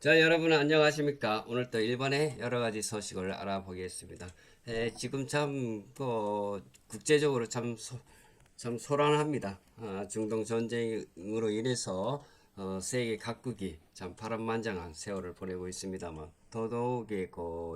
자, 여러분 안녕하십니까? 오늘 또 일본의 여러 가지 소식을 알아보겠습니다. 지금 참, 국제적으로 참 소란합니다. 중동 전쟁으로 인해서 세계 각국이 참 파란만장한 세월을 보내고 있습니다만 더더욱이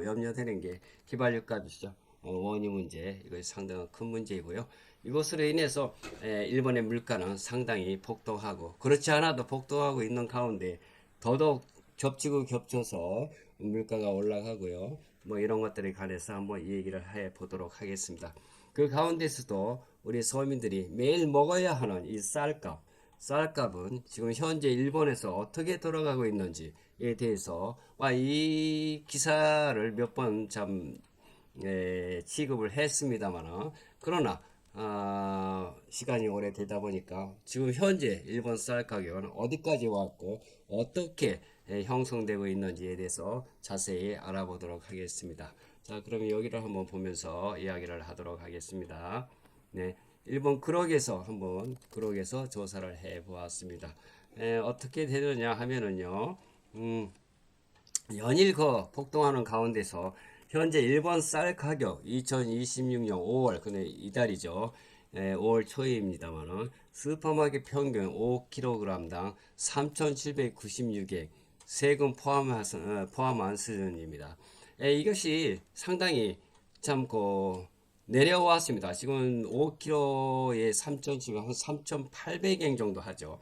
염려되는 게 휘발유 값이죠. 원유 문제, 이것이 상당히 큰 문제이고요. 이것으로 인해서 일본의 물가는 상당히 폭등하고 그렇지 않아도 폭등하고 있는 가운데 더더욱 겹치고 겹쳐서 물가가 올라가고요. 뭐 이런 것들에 관해서 한번 이 얘기를 해 보도록 하겠습니다. 그 가운데서도 우리 서민들이 매일 먹어야 하는 이 쌀값은 지금 현재 일본에서 어떻게 돌아가고 있는지에 대해서 이 기사를 몇 번 취급을 했습니다만 그러나 시간이 오래되다 보니까 지금 현재 일본 쌀 가격은 어디까지 왔고 어떻게 형성되고 있는지에 대해서 자세히 알아보도록 하겠습니다. 자, 그러면 여기를 한번 보면서 이야기를 하도록 하겠습니다. 네, 일본 그록에서 조사를 해 보았습니다. 어떻게 되느냐 하면은요, 연일 폭등하는 가운데서 현재 일본 쌀 가격 2026년 5월 근데 이달이죠. 5월 초입니다만은 슈퍼마켓 평균 5kg당 3,796엔 세금 포함한 수준입니다. 이것이 상당히 내려왔습니다. 지금 5kg에 3,700, 한 3,800엔 정도 하죠.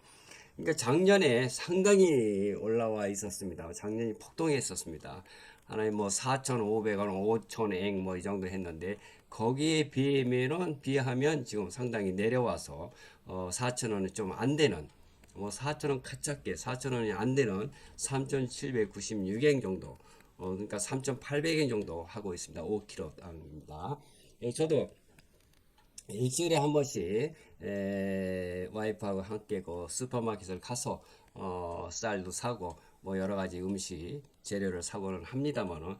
그러니까 작년에 상당히 올라와 있었습니다. 작년이 폭등했었습니다. 하나에 뭐 4,500원, 5,000엔 뭐 이 정도 했는데 거기에 비하면 지금 상당히 내려와서 4,000원은 좀 안 되는 뭐 4,000원 가깝게 4,000원이 안 되는 3,796엔 정도 그러니까 3,800엔 정도 하고 있습니다. 5kg입니다. 저도 일주일에 한 번씩 와이프하고 함께 슈퍼마켓을 가서 쌀도 사고 뭐 여러 가지 음식 재료를 사고는 합니다만은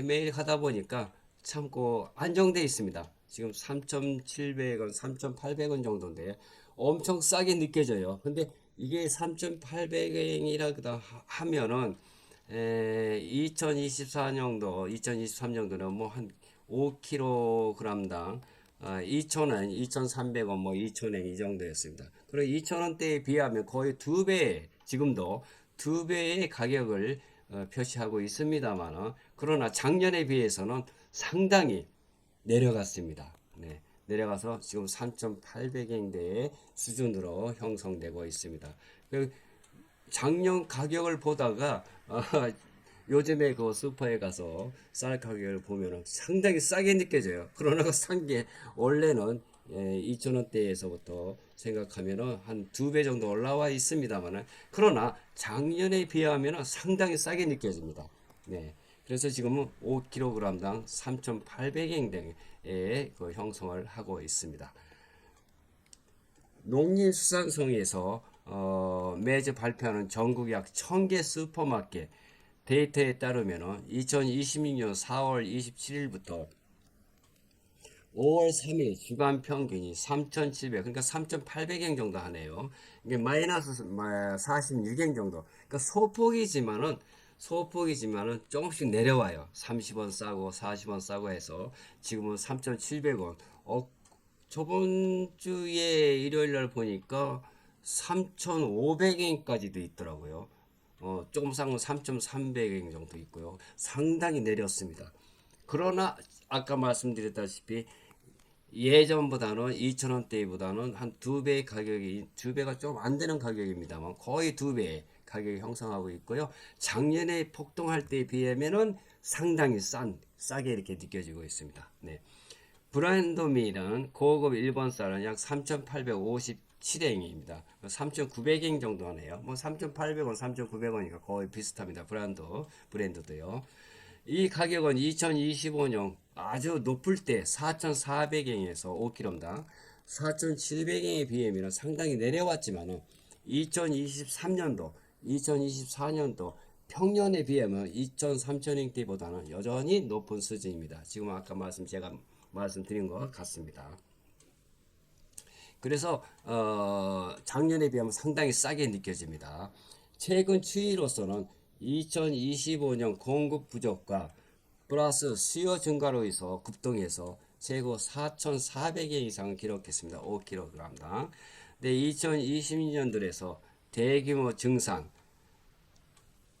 매일 가다 보니까 참 안정돼 있습니다. 지금 3,700원, 3,800원 정도인데 엄청 싸게 느껴져요. 근데 이게 3,800원이라 하면은 2024년도, 2023년도는 뭐 한 5kg당 2,000원, 2,300원, 뭐 2,000원 이 정도였습니다. 그리고 2,000원대에 비하면 거의 두 배, 지금도 두 배의 가격을 표시하고 있습니다만, 그러나 작년에 비해서는 상당히 내려갔습니다. 네, 내려가서 지금 3,800엔대의 수준으로 형성되고 있습니다. 그 작년 가격을 보다가 요즘에 슈퍼에 가서 쌀 가격을 보면 상당히 싸게 느껴져요. 그러나 산 게 원래는 2,000원대에서부터 생각하면 한 두 배 정도 올라와 있습니다만 그러나 작년에 비하면 상당히 싸게 느껴집니다. 네. 그래서 지금은 5kg당 3,800엔에 형성을 하고 있습니다. 농림수산성에서 매주 발표하는 전국 약 1000개 슈퍼마켓 데이터에 따르면 2026년 4월 27일부터 5월 3일 주간 평균이 3,700, 그러니까 3,800엔 정도 하네요. 이게 마이너스 46엔 정도. 그러니까 소폭이지만은 조금씩 내려와요. 30원 싸고 40원 싸고 해서 지금은 3,700원. 저번 주에 일요일 날 보니까 3,500엔까지도 있더라고요. 조금 싼 건 3,300엔 정도 있고요. 상당히 내렸습니다. 그러나 아까 말씀드렸다시피 예전보다는 2,000원대보다는 한 두 배 가격이 두 배가 좀 안 되는 가격입니다만 거의 두 배 가격이 형성하고 있고요. 작년에 폭등할 때에 비하면은 상당히 싸게 이렇게 느껴지고 있습니다. 네. 브랜드밀은 고급 일본 쌀은 약 3,857엔입니다. 3,900엔 정도 하네요. 뭐 3,800원, 3,900원이니까 거의 비슷합니다. 브랜드도요. 이 가격은 2025년 아주 높을 때 4,400엔에서 5kg당 4,700엔에 비하면 상당히 내려왔지만 2023년도, 2024년도 평년에 비하면 2,000, 3,000엔대보다는 여전히 높은 수준입니다. 지금 아까 제가 말씀드린 것 같습니다. 그래서 작년에 비하면 상당히 싸게 느껴집니다. 최근 추이로서는 2025년 공급 부족과 플러스 수요 증가로 해서 급등해서 최고 4,400엔 이상을 기록했습니다. 5kg당. 근데 2020년 들에서 대규모 증산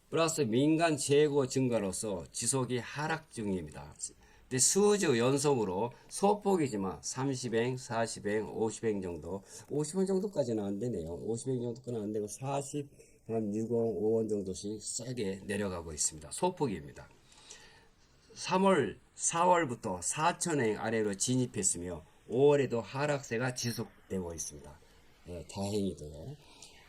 플러스 민간 재고 증가로서 지속이 하락 중입니다. 근데 수주 연속으로 소폭이지만 30행, 40행, 50행 정도, 50원 정도까지는 안 되네요. 50행 정도까지는 안 되고 40, 한 60, 5원 정도씩 싸게 내려가고 있습니다. 소폭입니다. 3월, 4월부터 4천행 아래로 진입했으며 5월에도 하락세가 지속되고 있습니다. 다행히도요.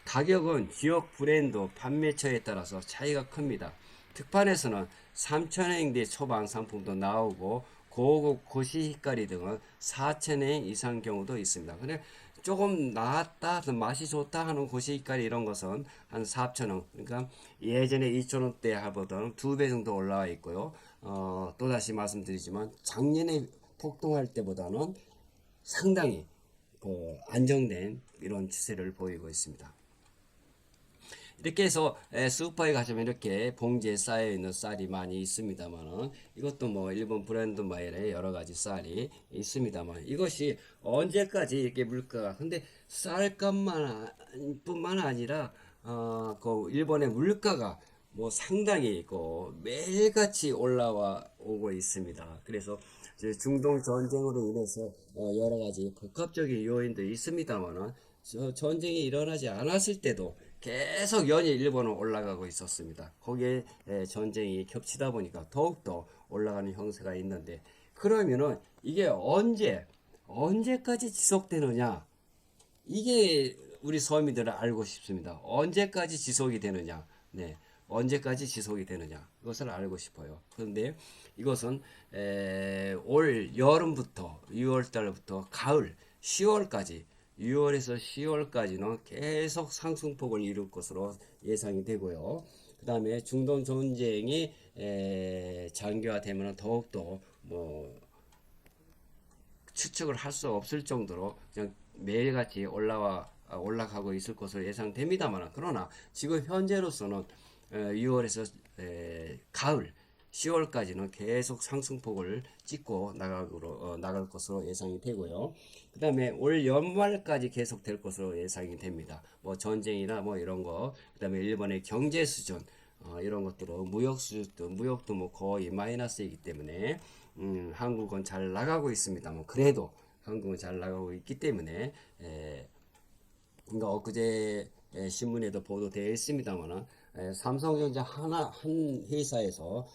가격은 지역 브랜드 판매처에 따라서 차이가 큽니다. 특판에서는 3,000엔대 초반 상품도 나오고 고급 고시히카리 등은 4,000엔 이상 경우도 있습니다. 근데 조금 나았다, 맛이 좋다 하는 고시히카리 이런 것은 한 4,000원. 그러니까 예전에 2,000원대 하보다는 2배 정도 올라와 있고요. 또다시 말씀드리지만 작년에 폭등할 때보다는 상당히 안정된 이런 추세를 보이고 있습니다. 이렇게 해서 슈퍼에 가시면 이렇게 봉지에 쌓여 있는 쌀이 많이 있습니다만은 이것도 뭐 일본 브랜드 마일의 여러 가지 쌀이 있습니다만 이것이 언제까지 이렇게 물가가 근데 쌀값만 뿐만 아니라 그 일본의 물가가 뭐 상당히 매일같이 올라와 오고 있습니다. 그래서 중동 전쟁으로 인해서 여러 가지 복합적인 요인도 있습니다만은 전쟁이 일어나지 않았을 때도 계속 연일 일본은 올라가고 있었습니다. 거기에 전쟁이 겹치다 보니까 더욱더 올라가는 형세가 있는데 그러면은 이게 언제까지 지속되느냐? 이게 우리 서민들은 알고 싶습니다. 언제까지 지속이 되느냐? 네. 언제까지 지속이 되느냐? 이것을 알고 싶어요. 그런데 이것은 올 여름부터 6월 달부터 가을 10월까지 6월에서 10월까지는 계속 상승폭을 이룰 것으로 예상이 되고요. 그 다음에 중동 전쟁이 장기화되면 더욱더 뭐 추측을 할 수 없을 정도로 그냥 매일같이 올라가고 있을 것으로 예상됩니다만 그러나 지금 현재로서는 6월에서 가을 10월까지는 계속 상승폭을 찍고 나갈 것으로 예상이 되고요. 그 다음에 올 연말까지 계속 될 것으로 예상이 됩니다. 뭐 전쟁이나 뭐 이런 거, 그 다음에 일본의 경제 수준, 이런 것들은 무역도 뭐 거의 마이너스이기 때문에, 한국은 잘 나가고 있습니다만, 그래도 한국은 잘 나가고 있기 때문에, 그러니까 엊그제 신문에도 보도되어 있습니다만 삼성전자 한 회사에서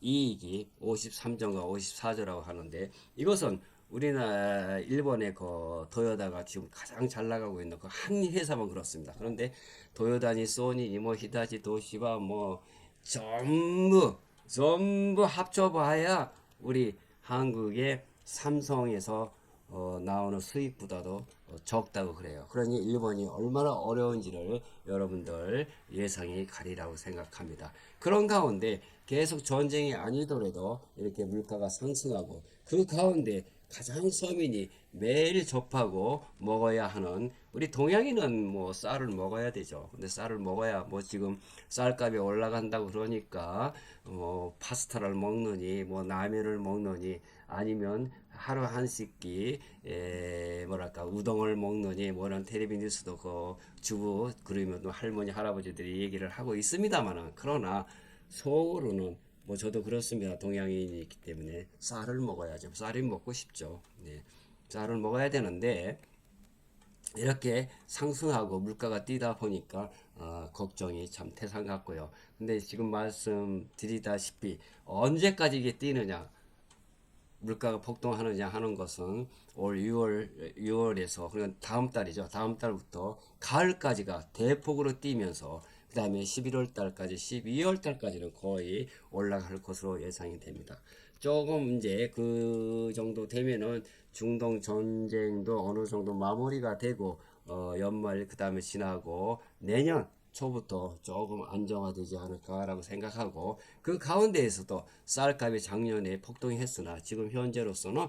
이익이 53조가 54조라고 하는데 이것은 우리나라 일본의 그 도요다가 지금 가장 잘 나가고 있는 그 한 회사만 그렇습니다. 그런데 도요다니 소니 뭐 히타치 도시바 뭐 전부 합쳐봐야 우리 한국의 삼성에서 나오는 수익보다도 적다고 그래요. 그러니 일본이 얼마나 어려운지를 여러분들 예상이 가리라고 생각합니다. 그런 가운데 계속 전쟁이 아니더라도 이렇게 물가가 상승하고 그 가운데 가장 서민이 매일 접하고 먹어야 하는 우리 동양인은 뭐 쌀을 먹어야 되죠. 근데 쌀을 먹어야 뭐 지금 쌀값이 올라간다고 그러니까 파스타를 먹느니 뭐 라면을 먹느니 아니면 하루 한 끼 뭐랄까 우동을 먹느니 뭐는 텔레비 뉴스도 그 주부 그러면 또 할머니 할아버지들이 얘기를 하고 있습니다만은 그러나 속으로는 뭐 저도 그렇습니다. 동양인이기 때문에 쌀을 먹어야죠. 쌀이 먹고 싶죠. 네. 쌀을 먹어야 되는데 이렇게 상승하고 물가가 뛰다 보니까 걱정이 참 태산 같고요. 근데 지금 말씀드리다시피 언제까지 이게 뛰느냐 물가가 폭등하느냐 하는 것은 올 6월에서 그러니까 다음 달이죠. 다음 달부터 가을까지가 대폭으로 뛰면서 그 다음에 11월 달까지 12월 달까지는 거의 올라갈 것으로 예상이 됩니다. 조금 이제 그 정도 되면은 중동 전쟁도 어느 정도 마무리가 되고 연말 그 다음에 지나고 내년 초부터 조금 안정화되지 않을까라고 생각하고 그 가운데에서도 쌀값이 작년에 폭등했으나 지금 현재로서는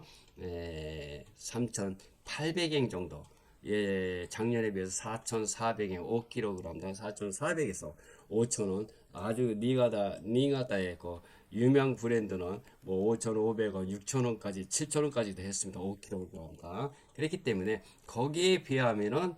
3,800엔 정도 예, 작년에 비해서 4,400에 5kg, 4,400에서 5,000원. 아주 니가다의 그 유명 브랜드는 뭐 5,500원, 6,000원까지, 7,000원까지도 했습니다. 5kg당. 그렇기 때문에 거기에 비하면은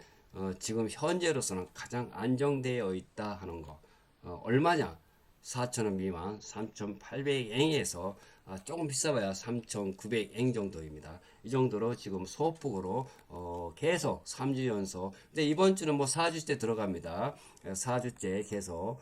지금 현재로서는 가장 안정되어 있다 하는 거. 얼마냐? 4,000원 미만 3,800엔에서 조금 비싸봐야 3,900엔 정도입니다. 이 정도로 지금 소폭으로 계속 3주 연속. 근데 이번 주는 뭐 4주째 들어갑니다. 4주째 계속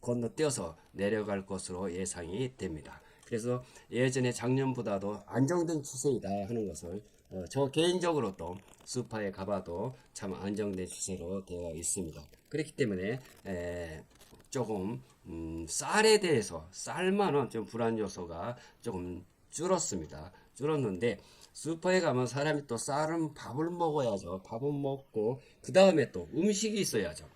건너뛰어서 내려갈 것으로 예상이 됩니다. 그래서 예전에 작년보다도 안정된 추세이다 하는 것을 저 개인적으로 또 스파에 가봐도 참 안정된 추세로 되어 있습니다. 그렇기 때문에 조금 쌀에 대해서 쌀만은 좀 불안 요소가 조금 줄었습니다. 줄었는데 슈퍼에 가면 사람이 또 쌀은 밥을 먹어야죠. 밥은 먹고 그 다음에 또 음식이 있어야죠.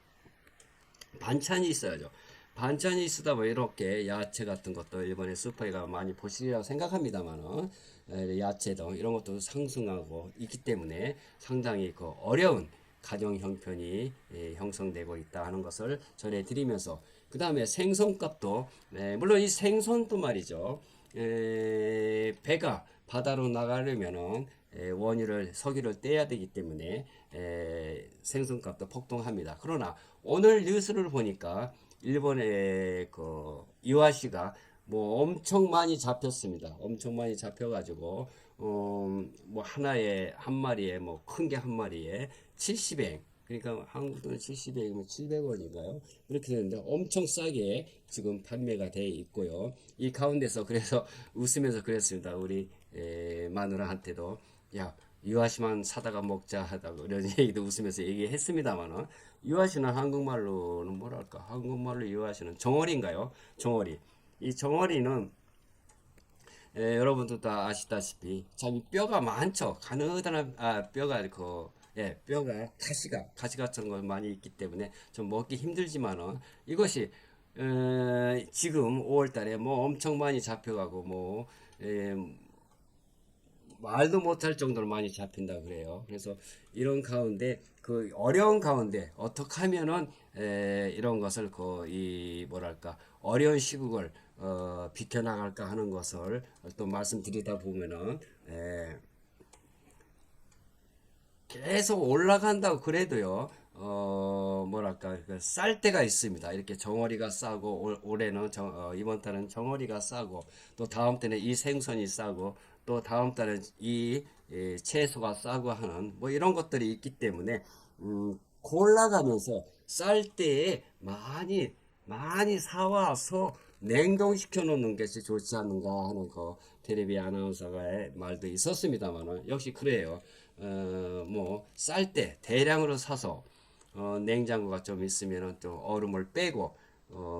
반찬이 있어야죠. 반찬이 있으다 뭐 이렇게 야채 같은 것도 일본의 슈퍼에 가면 많이 보시리라고 생각합니다만은 야채 등 이런 것도 상승하고 있기 때문에 상당히 그 어려운 가정 형편이 형성되고 있다 하는 것을 전해드리면서 그 다음에 생선값도 물론 이 생선도 말이죠. 배가 바다로 나가려면은 원유를 석유를 떼야 되기 때문에 생선값도 폭등합니다. 그러나 오늘 뉴스를 보니까 일본의 그 이와시가 뭐 엄청 많이 잡혔습니다. 엄청 많이 잡혀가지고 뭐 하나에 한 마리에 뭐 큰 게 한 마리에 70엔 그러니까 한국 돈 70엔이면 700원인가요? 이렇게 되는데 엄청 싸게 지금 판매가 돼 있고요. 이 가운데서 그래서 웃으면서 그랬습니다. 우리 마누라한테도 야 이와시만 사다가 먹자 하다고 이런 얘기도 웃으면서 얘기했습니다만은 이와시는 한국말로는 뭐랄까 한국말로 이와시는 정어리인가요? 정어리. 이 정어리는 여러분도 다 아시다시피 참 뼈가 많죠. 가느다란 뼈가 뼈가 가시같은 거 많이 있기 때문에 좀 먹기 힘들지만은 이것이 지금 5월달에 뭐 엄청 많이 잡혀가고 뭐 말도 못할 정도로 많이 잡힌다 그래요. 그래서 이런 가운데 그 어려운 가운데 어떻게 하면은 이런 것을 이 뭐랄까 어려운 시국을 비켜나갈까 하는 것을 또 말씀드리다 보면은 계속 올라간다고 그래도요. 뭐랄까 쌀 때가 있습니다. 이렇게 정어리가 싸고 올해는 이번 달은 정어리가 싸고 또 다음 때는 이 생선이 싸고 또 다음 달은 이 채소가 싸고 하는 뭐 이런 것들이 있기 때문에 골라가면서 쌀 때에 많이 사와서 냉동시켜 놓는 것이 좋지 않는가 하는 거 텔레비 아나운서가의 말도 있었습니다만은 역시 그래요. 뭐 쌀 때 대량으로 사서 냉장고가 좀 있으면은 또 얼음을 빼고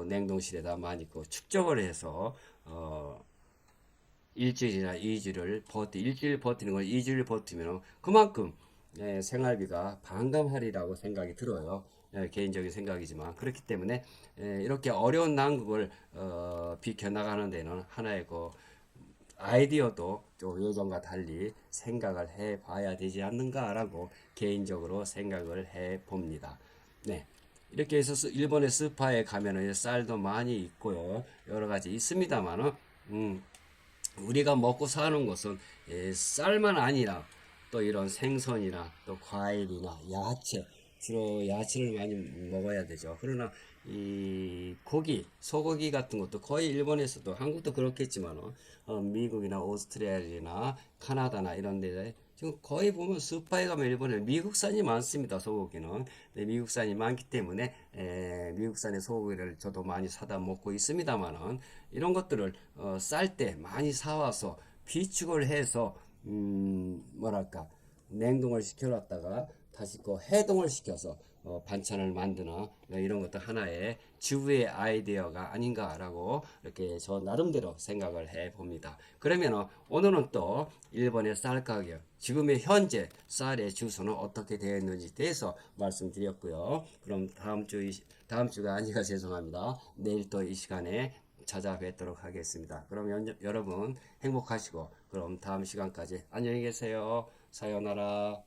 냉동실에다 많이 축적을 해서 일주일이나 이주를 일주일 버티는 걸 이주일 버티면 그만큼 생활비가 반감하리라고 생각이 들어요. 개인적인 생각이지만 그렇기 때문에 이렇게 어려운 난국을 비켜나가는 데는 하나의 아이디어도 또 예전과 달리 생각을 해 봐야 되지 않는가라고 개인적으로 생각을 해 봅니다. 네. 이렇게 해서 일본의 스파에 가면은 쌀도 많이 있고요. 여러 가지 있습니다만은, 우리가 먹고 사는 것은 쌀만 아니라 또 이런 생선이나 또 과일이나 야채 주로 야채를 많이 먹어야 되죠. 그러나 이 고기, 소고기 같은 것도 거의 일본에서도 한국도 그렇겠지만 미국이나 오스트레일리아나 카나다나 이런 데 지금 거의 보면 스파에 가면 일본에 미국산이 많습니다. 소고기는 미국산이 많기 때문에 미국산의 소고기를 저도 많이 사다 먹고 있습니다만은 이런 것들을 쌀 때 많이 사와서 비축을 해서 뭐랄까 냉동을 시켜놨다가 다시 해동을 시켜서 반찬을 만드는 이런 것도 하나의 주부의 아이디어가 아닌가라고 이렇게 저 나름대로 생각을 해 봅니다. 그러면 오늘은 또 일본의 쌀 가격, 지금의 현재 쌀의 주소는 어떻게 되어 있는지 대해서 말씀드렸고요. 그럼 다음 주가 아니라 죄송합니다. 내일 또 이 시간에 찾아뵙도록 하겠습니다. 그럼 여러분 행복하시고 그럼 다음 시간까지 안녕히 계세요. 사요나라.